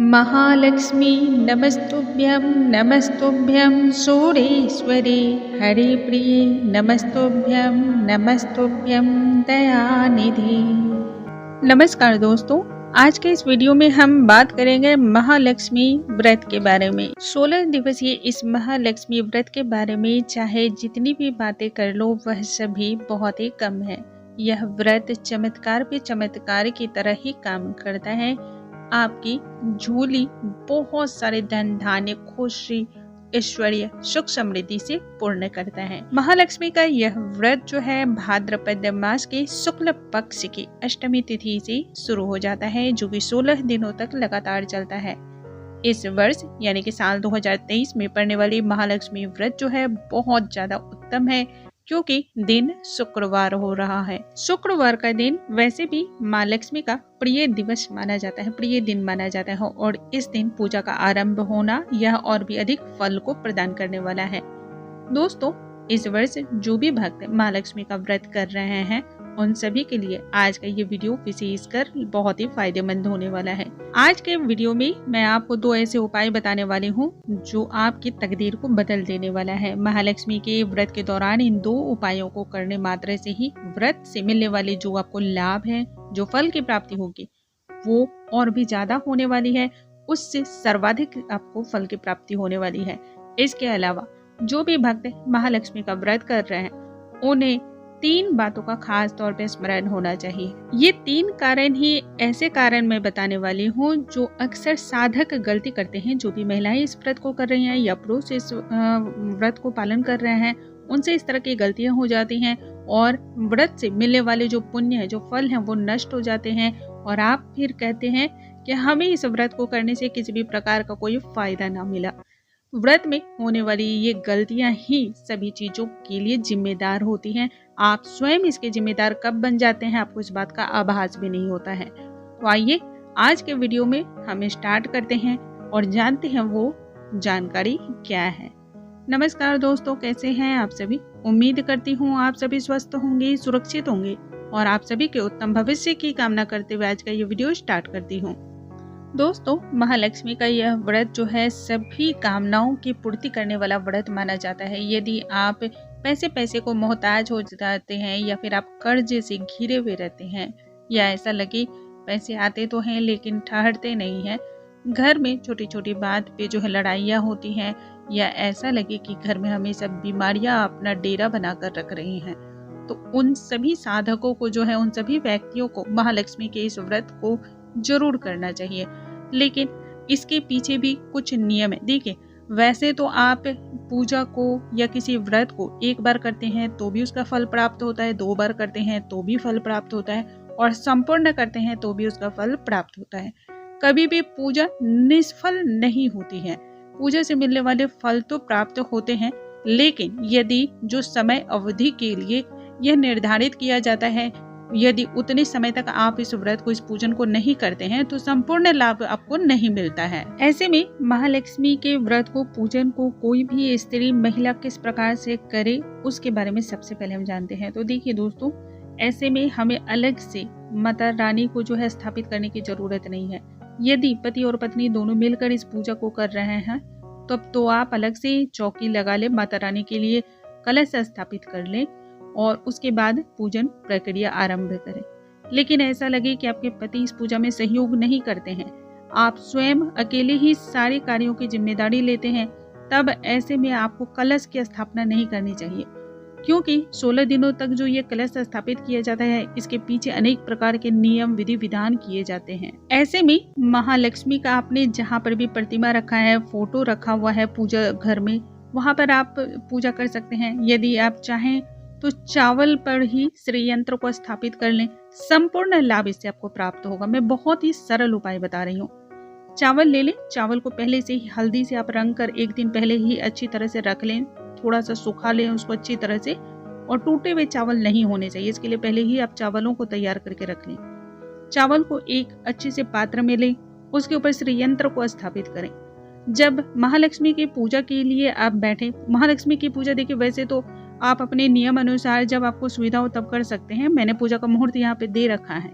महालक्ष्मी नमस्तुभ्यं नमस्तुभ्यं सूरेश्वरी हरिप्रिये नमस्तुभ्यं दयानिधि। नमस्कार दोस्तों, आज के इस वीडियो में हम बात करेंगे महालक्ष्मी व्रत के बारे में। 16 दिवसीय इस महालक्ष्मी व्रत के बारे में चाहे जितनी भी बातें कर लो वह सभी बहुत ही कम है। यह व्रत चमत्कार पे चमत्कार की तरह ही काम करता है। आपकी झोली बहुत सारे धन धान्य खुशी ऐश्वर्य सुख समृद्धि से पूर्ण करता है। महालक्ष्मी का यह व्रत जो है भाद्रपद मास के शुक्ल पक्ष की अष्टमी तिथि से शुरू हो जाता है, जो कि 16 दिनों तक लगातार चलता है। इस वर्ष यानी कि साल 2023 में पड़ने वाली महालक्ष्मी व्रत जो है बहुत ज्यादा उत्तम है, क्योंकि दिन शुक्रवार हो रहा है। शुक्रवार का दिन वैसे भी माँ लक्ष्मी का प्रिय दिवस माना जाता है, प्रिय दिन माना जाता है, और इस दिन पूजा का आरंभ होना यह और भी अधिक फल को प्रदान करने वाला है। दोस्तों, इस वर्ष जो भी भक्त माँ लक्ष्मी का व्रत कर रहे हैं उन सभी के लिए आज का ये वीडियो विशेषकर बहुत ही फायदेमंद होने वाला है। आज के वीडियो में मैं आपको 2 ऐसे उपाय बताने वाली हूँ जो आपकी तकदीर को बदल देने वाला है। महालक्ष्मी के व्रत के दौरान इन 2 उपायों को करने मात्र से ही व्रत से मिलने वाले जो आपको लाभ है, जो फल की प्राप्ति होगी, वो और भी ज्यादा होने वाली है, उससे सर्वाधिक आपको फल की प्राप्ति होने वाली है। इसके अलावा जो भी भक्त महालक्ष्मी का व्रत कर रहे हैं उन्हें 3 बातों का खास तौर पे स्मरण होना चाहिए। ये 3 कारण ही ऐसे कारण मैं बताने वाली हूँ जो अक्सर साधक गलती करते हैं। जो भी महिलाएं इस व्रत को कर रही हैं या पुरुष इस व्रत को पालन कर रहे हैं, उनसे इस तरह की गलतियां हो जाती हैं और व्रत से मिलने वाले जो पुण्य है, जो फल है, वो नष्ट हो जाते हैं और आप फिर कहते हैं कि हमें इस व्रत को करने से किसी भी प्रकार का कोई फायदा ना मिला। व्रत में होने वाली ये गलतियां ही सभी चीजों के लिए जिम्मेदार होती हैं। आप स्वयं इसके जिम्मेदार कब बन जाते हैं आपको इस बात का आभास भी नहीं होता है। तो आइए आज के वीडियो में हम स्टार्ट करते हैं और जानते हैं वो जानकारी क्या है। नमस्कार दोस्तों, कैसे हैं आप सभी? उम्मीद करती हूँ आप सभी स्वस्थ होंगे, सुरक्षित होंगे और आप सभी के उत्तम भविष्य की कामना करते हुए आज का ये वीडियो स्टार्ट करती हूँ। दोस्तों, महालक्ष्मी का यह व्रत जो है सभी कामनाओं की पूर्ति करने वाला व्रत माना जाता है। यदि आप पैसे को मोहताज हो जाते हैं या फिर आप कर्ज से घिरे हुए रहते हैं या ऐसा लगे पैसे आते तो हैं लेकिन ठहरते नहीं हैं, घर में छोटी छोटी बात पे जो है लड़ाइयाँ होती हैं, या ऐसा लगे कि घर में हमेशा बीमारियाँ अपना डेरा बनाकर रख रही हैं, तो उन सभी साधकों को जो है, उन सभी व्यक्तियों को महालक्ष्मी के इस व्रत को जरूर करना चाहिए। लेकिन इसके पीछे भी कुछ नियम है। देखिए, वैसे तो आप पूजा को या किसी व्रत को 1 बार करते हैं तो भी उसका फल प्राप्त होता है, 2 बार करते हैं तो भी फल प्राप्त होता है, और संपूर्ण करते हैं तो भी उसका फल प्राप्त होता है। कभी भी पूजा निष्फल नहीं होती है। पूजा से मिलने वाले फल तो प्राप्त होते हैं, लेकिन यदि जो समय अवधि के लिए यह निर्धारित किया जाता है, यदि उतने समय तक आप इस व्रत को, इस पूजन को नहीं करते हैं, तो संपूर्ण लाभ आपको नहीं मिलता है। ऐसे में महालक्ष्मी के व्रत को, पूजन को कोई भी स्त्री महिला किस प्रकार से करे उसके बारे में सबसे पहले हम जानते हैं। तो देखिए दोस्तों, ऐसे में हमें अलग से माता रानी को जो है स्थापित करने की जरूरत नहीं है। यदि पति और पत्नी दोनों मिलकर इस पूजा को कर रहे हैं तब तो आप अलग से चौकी लगा ले, माता रानी के लिए कलश स्थापित कर ले और उसके बाद पूजन प्रक्रिया आरंभ करें। लेकिन ऐसा लगे कि आपके पति इस पूजा में सहयोग नहीं करते हैं, आप स्वयं अकेले ही सारे कार्यों की जिम्मेदारी लेते हैं, तब ऐसे में आपको कलश की स्थापना नहीं करनी चाहिए, क्योंकि 16 दिनों तक जो ये कलश स्थापित किया जाता है, इसके पीछे अनेक प्रकार के नियम विधि विधान किए जाते हैं। ऐसे में महालक्ष्मी का आपने जहाँ पर भी प्रतिमा रखा है, फोटो रखा हुआ है पूजा घर में, वहाँ पर आप पूजा कर सकते हैं। यदि आप चाहें तो चावल पर ही श्री यंत्र को स्थापित कर लें, संपूर्ण लाभ इससे आपको प्राप्त होगा। मैं बहुत ही सरल उपाय बता रही हूँ। चावल ले लें, चावल को पहले से ही हल्दी से आप रंग कर 1 दिन पहले ही अच्छी तरह से रख लें, थोड़ा सा सुखा लें उसको अच्छी तरह से, और टूटे हुए चावल नहीं होने चाहिए, इसके लिए पहले ही आप चावलों को तैयार करके रख लें। चावल को एक अच्छे से पात्र में लें, उसके ऊपर श्री यंत्र को स्थापित करें। जब महालक्ष्मी की पूजा के लिए आप बैठे, महालक्ष्मी की पूजा देखिए वैसे तो आप अपने नियम अनुसार जब आपको सुविधा हो तब कर सकते हैं। मैंने पूजा का मुहूर्त यहाँ पे दे रखा है,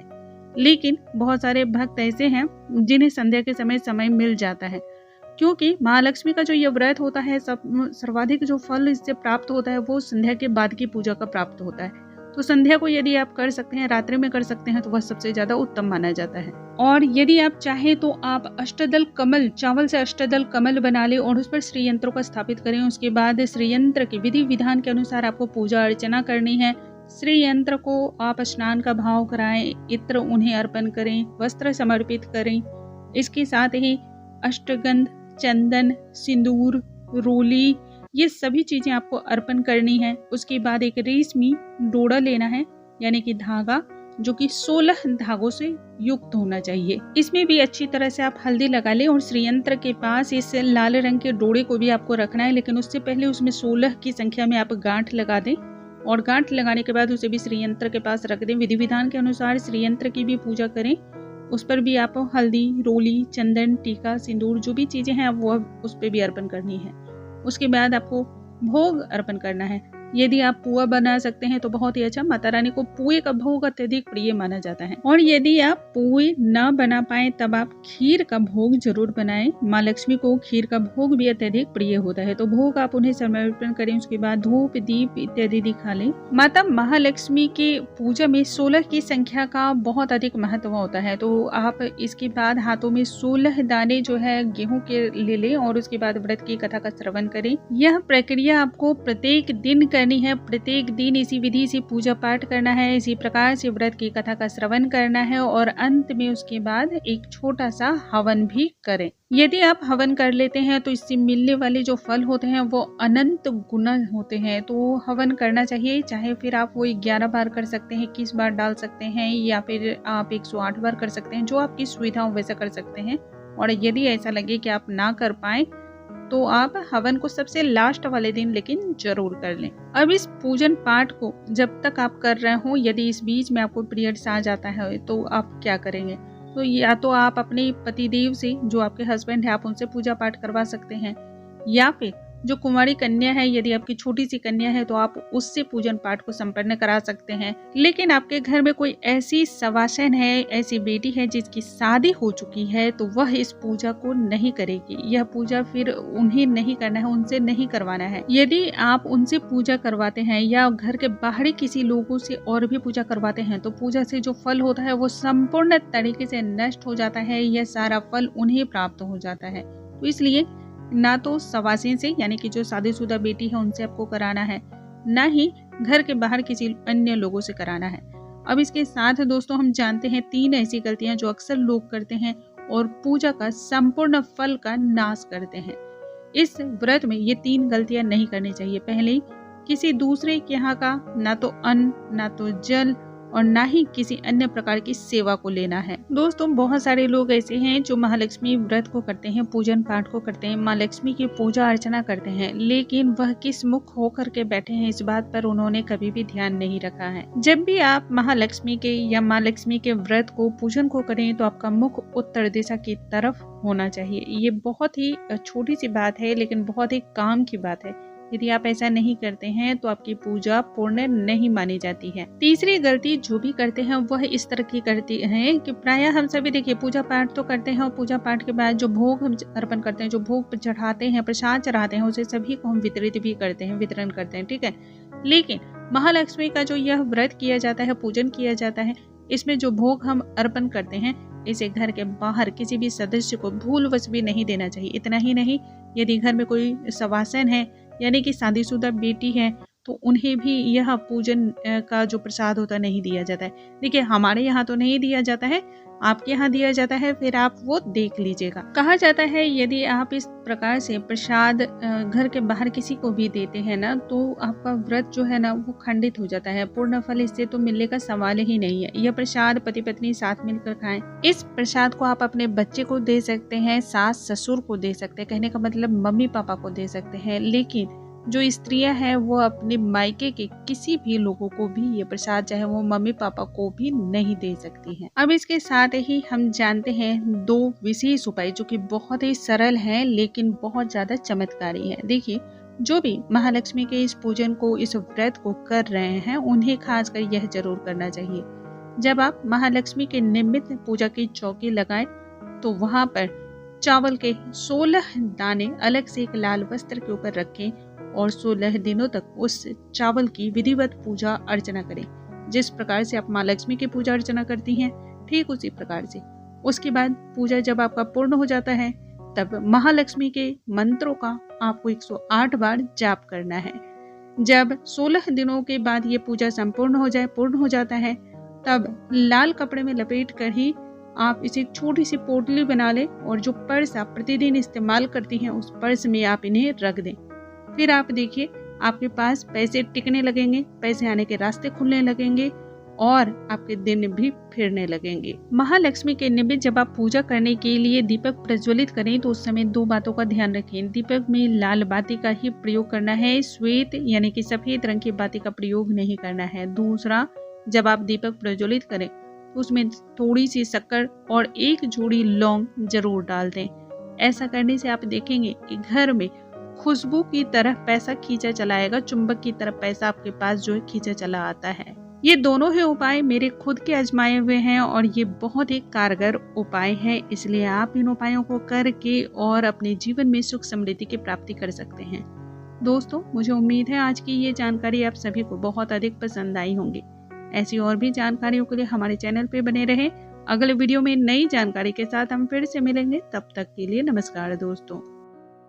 लेकिन बहुत सारे भक्त ऐसे हैं जिन्हें संध्या के समय मिल जाता है, क्योंकि महालक्ष्मी का जो ये व्रत होता है सर्वाधिक जो फल इससे प्राप्त होता है वो संध्या के बाद की पूजा का प्राप्त होता है। तो संध्या को यदि आप कर सकते हैं, रात्रि में कर सकते हैं, तो वह सबसे ज्यादा उत्तम माना जाता है। और यदि आप चाहें तो आप अष्टदल कमल, चावल से अष्टदल कमल बना ले और उस पर श्री यंत्रों का स्थापित करें। उसके बाद श्री यंत्र के विधि विधान के अनुसार आपको पूजा अर्चना करनी है। श्री यंत्र को आप स्नान का भाव कराएं, इत्र उन्हें अर्पण करें, वस्त्र समर्पित करें। इसके साथ ही अष्टगंध, चंदन, सिंदूर, रोली, ये सभी चीजें आपको अर्पण करनी है। उसके बाद एक रेशमी डोरा लेना है, यानी कि धागा, जो कि 16 धागों से युक्त होना चाहिए। इसमें भी अच्छी तरह से आप हल्दी लगा लें और श्रीयंत्र के पास इस लाल रंग के डोरे को भी आपको रखना है, लेकिन उससे पहले उसमें 16 की संख्या में आप गांठ लगा दें और गांठ लगाने के बाद उसे भी श्रीयंत्र के पास रख दें। विधि विधान के अनुसार श्रीयंत्र की भी पूजा करें। उस पर भी आप हल्दी, रोली, चंदन, टीका, सिंदूर, जो भी चीजें हैं वो उस पर भी अर्पण करनी है। उसके बाद आपको भोग अर्पण करना है। यदि आप पुआ बना सकते हैं तो बहुत ही अच्छा। माता रानी को पुए का भोग अत्यधिक प्रिय माना जाता है। और यदि आप पुए न बना पाए तब आप खीर का भोग जरूर बनाएं। माँ लक्ष्मी को खीर का भोग भी अत्यधिक प्रिय होता है, तो भोग आप उन्हें समर्पण करें। उसके बाद धूप, दीप इत्यादि दिखा लें। माता महालक्ष्मी की पूजा में 16 की संख्या का बहुत अधिक महत्व होता है, तो आप इसके बाद हाथों में 16 दाने जो है गेहूं के ले लें और उसके बाद व्रत की कथा का श्रवण करें। यह प्रक्रिया आपको प्रत्येक दिन करनी है। प्रत्येक दिन इसी विधि से पूजा पाठ करना है, इसी प्रकार से व्रत की कथा का श्रवण करना है और अंत में उसके बाद एक छोटा सा हवन भी करें। यदि आप हवन कर लेते हैं तो इससे मिलने वाले जो फल होते हैं वो अनंत गुना होते हैं, तो हवन करना चाहिए। चाहे फिर आप वो 11 बार कर सकते हैं, 21 बार डाल सकते हैं, या फिर आप 108 बार कर सकते हैं, जो आपकी सुविधा हो वैसा कर सकते हैं। और यदि ऐसा लगे कि आप ना कर पाए तो आप हवन को सबसे लास्ट वाले दिन लेकिन जरूर कर लें। अब इस पूजन पाठ को जब तक आप कर रहे हो, यदि इस बीच में आपको पीरियड्स आ जाता है तो आप क्या करेंगे? तो या तो आप अपने पतिदेव से, जो आपके हस्बैंड है, आप उनसे पूजा पाठ करवा सकते हैं, या फिर जो कुंवारी कन्या है, यदि आपकी छोटी सी कन्या है तो आप उससे पूजन पाठ को संपन्न करा सकते हैं। लेकिन आपके घर में कोई ऐसी सवासन है, ऐसी बेटी है जिसकी शादी हो चुकी है, तो वह इस पूजा को नहीं करेगी। यह पूजा फिर उन्हें नहीं करना है, उनसे नहीं करवाना है। यदि आप उनसे पूजा करवाते हैं या घर के बाहरी किसी लोगों से और भी पूजा करवाते हैं, तो पूजा से जो फल होता है वो संपूर्ण तरीके से नष्ट हो जाता है। यह सारा फल उन्हें प्राप्त हो जाता है। तो इसलिए ना तो सवासिन से, यानी कि जो शादीशुदा बेटी है, उनसे आपको कराना है, ना ही घर के बाहर किसी अन्य लोगों से कराना है। अब इसके साथ दोस्तों हम जानते हैं 3 ऐसी गलतियां जो अक्सर लोग करते हैं और पूजा का संपूर्ण फल का नाश करते हैं। इस व्रत में ये 3 गलतियां नहीं करनी चाहिए। पहले, किसी दूसरे के यहाँ का ना तो अन्न, ना तो जल और ना ही किसी अन्य प्रकार की सेवा को लेना है। दोस्तों, बहुत सारे लोग ऐसे हैं जो महालक्ष्मी व्रत को करते हैं, पूजन पाठ को करते हैं, माँ लक्ष्मी की पूजा अर्चना करते हैं, लेकिन वह किस मुख होकर के बैठे हैं इस बात पर उन्होंने कभी भी ध्यान नहीं रखा है। जब भी आप महालक्ष्मी के या माँ लक्ष्मी के व्रत को, पूजन को करें तो आपका मुख उत्तर दिशा की तरफ होना चाहिए। ये बहुत ही छोटी सी बात है, लेकिन बहुत ही काम की बात है। यदि आप ऐसा नहीं करते हैं तो आपकी पूजा पूर्ण नहीं मानी जाती है। तीसरी गलती जो भी करते हैं वह इस तरह की करती है कि प्रायः हम सभी देखिए पूजा पाठ तो करते हैं और पूजा पाठ के बाद जो भोग हम अर्पण करते हैं, जो भोग चढ़ाते हैं, प्रसाद चढ़ाते हैं, उसे सभी को हम वितरित भी करते हैं, वितरण करते हैं, ठीक है। लेकिन महालक्ष्मी का जो यह व्रत किया जाता है, पूजन किया जाता है, इसमें जो भोग हम अर्पण करते हैं, इसे घर के बाहर किसी भी सदस्य को भूलवश भी नहीं देना चाहिए। इतना ही नहीं, यदि घर में कोई सवासन है, यानी कि शादीशुदा बेटी है, तो उन्हें भी यह पूजन का जो प्रसाद होता है नहीं दिया जाता है। देखिए, हमारे यहाँ तो नहीं दिया जाता है, आपके यहाँ दिया जाता है, फिर आप वो देख लीजिएगा। कहा जाता है यदि आप इस प्रकार से प्रसाद घर के बाहर किसी को भी देते हैं ना, तो आपका व्रत जो है ना वो खंडित हो जाता है। पूर्ण फल इससे तो मिलने का सवाल ही नहीं है। यह प्रसाद पति पत्नी साथ मिलकर खाएं। इस प्रसाद को आप अपने बच्चे को दे सकते हैं, सास ससुर को दे सकते हैं, कहने का मतलब मम्मी पापा को दे सकते हैं, लेकिन जो स्त्रियां हैं वो अपने मायके के किसी भी लोगों को भी ये प्रसाद, चाहे वो मम्मी पापा को भी नहीं दे सकती हैं। अब इसके साथ ही हम जानते हैं 2 विशेष उपाय जो कि बहुत ही सरल हैं लेकिन बहुत ज्यादा चमत्कारी हैं। देखिए, जो भी महालक्ष्मी के इस पूजन को, इस व्रत को कर रहे हैं, उन्हें खासकर यह जरूर करना चाहिए। जब आप महालक्ष्मी के निमित्त पूजा की चौकी लगाएं तो वहां पर चावल के 16 दाने अलग से एक लाल वस्त्र के ऊपर रखें और 16 दिनों तक उस चावल की विधिवत पूजा अर्चना करें। जिस प्रकार से आप माँ लक्ष्मी की पूजा अर्चना करती हैं, ठीक उसी प्रकार से। उसके बाद पूजा जब आपका पूर्ण हो जाता है तब महालक्ष्मी के मंत्रों का आपको 108 बार जाप करना है। जब 16 दिनों के बाद ये पूजा संपूर्ण पूर्ण हो जाता है, तब लाल कपड़े में लपेट कर ही आप इसे छोटी सी पोटली बना लें और जो पर्स आप प्रतिदिन इस्तेमाल करती हैं उस पर्स में आप इन्हें रख दें। फिर आप देखिए आपके पास पैसे टिकने लगेंगे, पैसे आने के रास्ते खुलने लगेंगे और आपके दिन भी फिरने लगेंगे। महालक्ष्मी के निमित्त जब आप पूजा करने के लिए दीपक प्रज्वलित करें तो उस समय 2 बातों का ध्यान रखें। दीपक में लाल बाती का ही प्रयोग करना है, श्वेत यानी कि सफेद रंग की बाती का प्रयोग नहीं करना है। दूसरा, जब आप दीपक प्रज्वलित करें तो उसमें थोड़ी सी शक्कर और 1 जोड़ी लौंग जरूर डाल दें। ऐसा करने से आप देखेंगे कि घर में खुशबू की तरह पैसा खींचा चला आएगा, चुंबक की तरह पैसा आपके पास जो है खींचा चला आता है। ये दोनों ही उपाय मेरे खुद के आजमाए हुए हैं और ये बहुत ही कारगर उपाय हैं, इसलिए आप इन उपायों को करके और अपने जीवन में सुख समृद्धि की प्राप्ति कर सकते हैं। दोस्तों, मुझे उम्मीद है आज की ये जानकारी आप सभी को बहुत अधिक पसंद आई होंगी। ऐसी और भी जानकारियों के लिए हमारे चैनल पे बने रहें। अगले वीडियो में नई जानकारी के साथ हम फिर से मिलेंगे। तब तक के लिए नमस्कार दोस्तों।